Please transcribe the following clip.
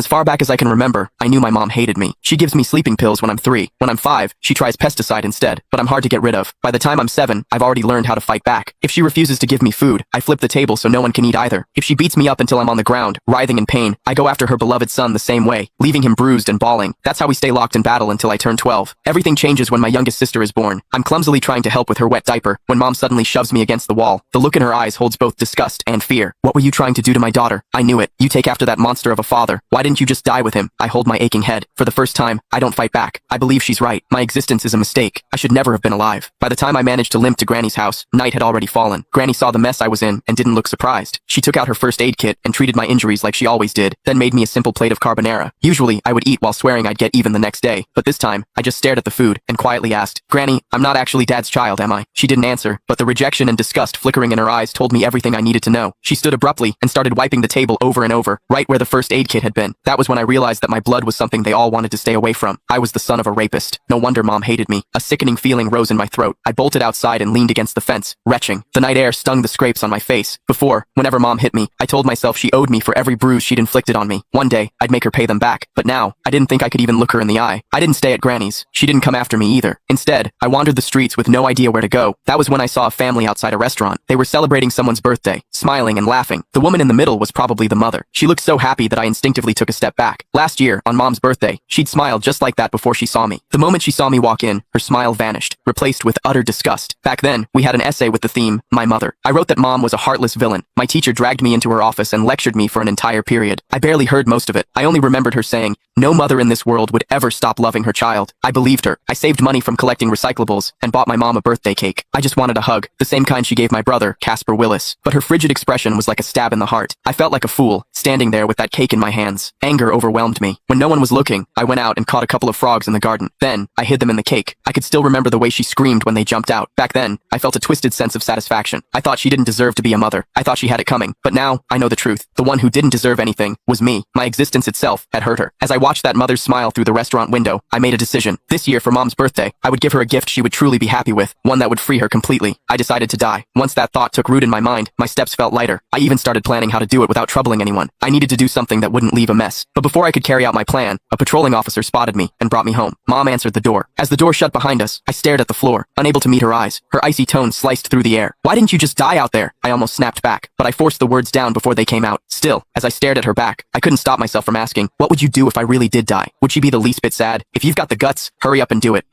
As far back as I can remember, I knew my mom hated me. She gives me sleeping pills when I'm 3. When I'm 5, she tries pesticide instead, but I'm hard to get rid of. By the time I'm 7, I've already learned how to fight back. If she refuses to give me food, I flip the table so no one can eat either. If she beats me up until I'm on the ground, writhing in pain, I go after her beloved son the same way, leaving him bruised and bawling. That's how we stay locked in battle until I turn 12. Everything changes when my youngest sister is born. I'm clumsily trying to help with her wet diaper when mom suddenly shoves me against the wall. The look in her eyes holds both disgust and fear. What were you trying to do to my daughter? I knew it. You take after that monster of a father. Why didn't you just die with him? I hold my aching head. For the first time, I don't fight back. I believe she's right. My existence is a mistake. I should never have been alive. By the time I managed to limp to Granny's house, night had already fallen. Granny saw the mess I was in and didn't look surprised. She took out her first aid kit and treated my injuries like she always did, then made me a simple plate of carbonara. Usually, I would eat while swearing I'd get even the next day, but this time, I just stared at the food and quietly asked, "Granny, I'm not actually Dad's child, am I?" She didn't answer, but the rejection and disgust flickering in her eyes told me everything I needed to know. She stood abruptly and started wiping the table over and over, right where the first aid kit had been. That was when I realized that my blood was something they all wanted to stay away from. I was the son of a rapist. No wonder mom hated me. A sickening feeling rose in my throat. I bolted outside and leaned against the fence, retching. The night air stung the scrapes on my face. Before, whenever mom hit me, I told myself she owed me for every bruise she'd inflicted on me. One day, I'd make her pay them back. But now, I didn't think I could even look her in the eye. I didn't stay at Granny's. She didn't come after me either. Instead, I wandered the streets with no idea where to go. That was when I saw a family outside a restaurant. They were celebrating someone's birthday, smiling and laughing. The woman in the middle was probably the mother. She looked so happy that I instinctively took a step back. Last year, on mom's birthday, she'd smiled just like that before she saw me. The moment she saw me walk in, her smile vanished, replaced with utter disgust. Back then, we had an essay with the theme, My Mother. I wrote that mom was a heartless villain. My teacher dragged me into her office and lectured me for an entire period. I barely heard most of it. I only remembered her saying, "No mother in this world would ever stop loving her child." I believed her. I saved money from collecting recyclables and bought my mom a birthday cake. I just wanted a hug, the same kind she gave my brother, Casper Willis. But her frigid expression was like a stab in the heart. I felt like a fool, standing there with that cake in my hands. Anger overwhelmed me. When no one was looking, I went out and caught a couple of frogs in the garden. Then, I hid them in the cake. I could still remember the way she screamed when they jumped out. Back then, I felt a twisted sense of satisfaction. I thought she didn't deserve to be a mother. I thought she had it coming. But now, I know the truth. The one who didn't deserve anything was me. My existence itself had hurt her. As I watched that mother's smile through the restaurant window, I made a decision. This year for mom's birthday, I would give her a gift she would truly be happy with, one that would free her completely. I decided to die. Once that thought took root in my mind, my steps felt lighter. I even started planning how to do it without troubling anyone. I needed to do something that wouldn't leave a mess. But before I could carry out my plan, a patrolling officer spotted me and brought me home. Mom answered the door. As the door shut behind us, I stared at the floor, unable to meet her eyes. Her icy tone sliced through the air. "Why didn't you just die out there?" I almost snapped back, but I forced the words down before they came out. Still, as I stared at her back, I couldn't stop myself from asking, what would you do if I really did die? Would she be the least bit sad? If you've got the guts, hurry up and do it.